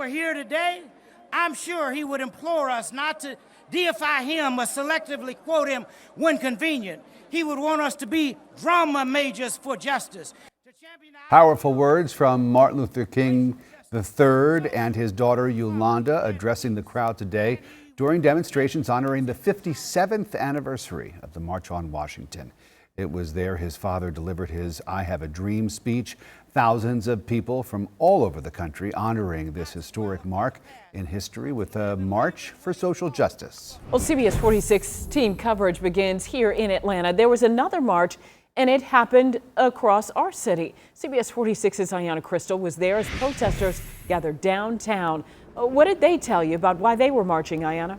were here today, I'm sure he would implore us not to deify him or selectively quote him when convenient. He would want us to be drama majors for justice. Powerful words from Martin Luther King III and his daughter Yolanda addressing the crowd today during demonstrations honoring the 57th anniversary of the March on Washington. It was there his father delivered his I Have a Dream speech. Thousands of people from all over the country honoring this historic mark in history with a March for Social Justice. Well, CBS 46 team coverage begins here in Atlanta. There was another march, and it happened across our city. CBS 46's Ayanna Crystal was there as protesters gathered downtown. What did they tell you about why they were marching, Ayanna?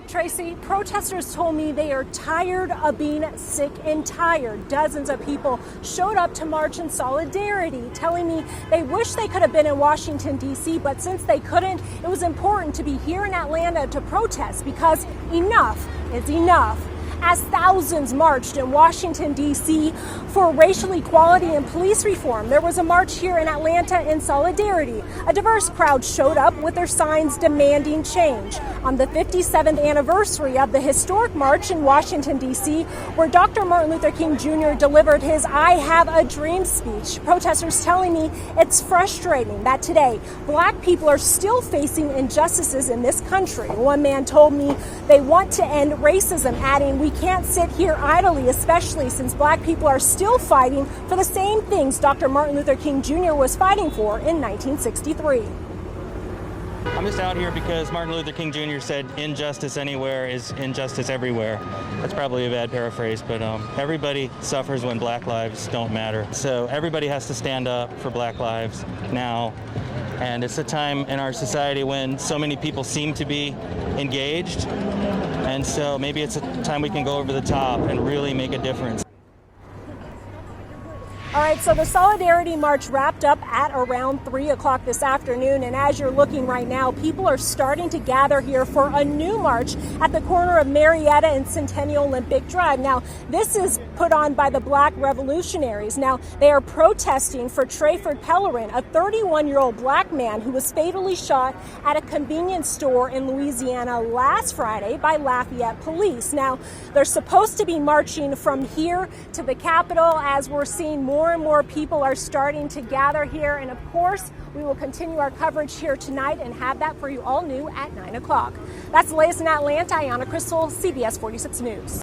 Tracy, protesters told me they are tired of being sick and tired. Dozens of people showed up to march in solidarity, telling me they wish they could have been in Washington, D.C., but since they couldn't, it was important to be here in Atlanta to protest because enough is enough. As thousands marched in Washington, D.C. for racial equality and police reform, there was a march here in Atlanta in solidarity. A diverse crowd showed up with their signs demanding change on the 57th anniversary of the historic march in Washington, D.C., where Dr. Martin Luther King Jr. delivered his I Have a Dream speech. Protesters telling me it's frustrating that today black people are still facing injustices in this country. One man told me they want to end racism, adding, "We can't sit here idly, especially since black people are still fighting for the same things Dr. Martin Luther King Jr. was fighting for in 1963. I'm just out here because Martin Luther King Jr. said injustice anywhere is injustice everywhere. That's probably a bad paraphrase, but everybody suffers when black lives don't matter. So everybody has to stand up for black lives now. And it's a time in our society when so many people seem to be engaged. And so maybe it's a time we can go over the top and really make a difference. All right, so the Solidarity March wrapped up at around 3 o'clock this afternoon. And as you're looking right now, people are starting to gather here for a new march at the corner of Marietta and Centennial Olympic Drive. Now, this is put on by the Black Revolutionaries. Now, they are protesting for Trayford Pellerin, a 31-year-old black man who was fatally shot at a convenience store in Louisiana last Friday by Lafayette police. Now, they're supposed to be marching from here to the Capitol as we're seeing more and more people are starting to gather here. And of course, we will continue our coverage here tonight and have that for you all new at 9 o'clock. That's the latest in Atlanta. Ayanna Crystal, CBS 46 News.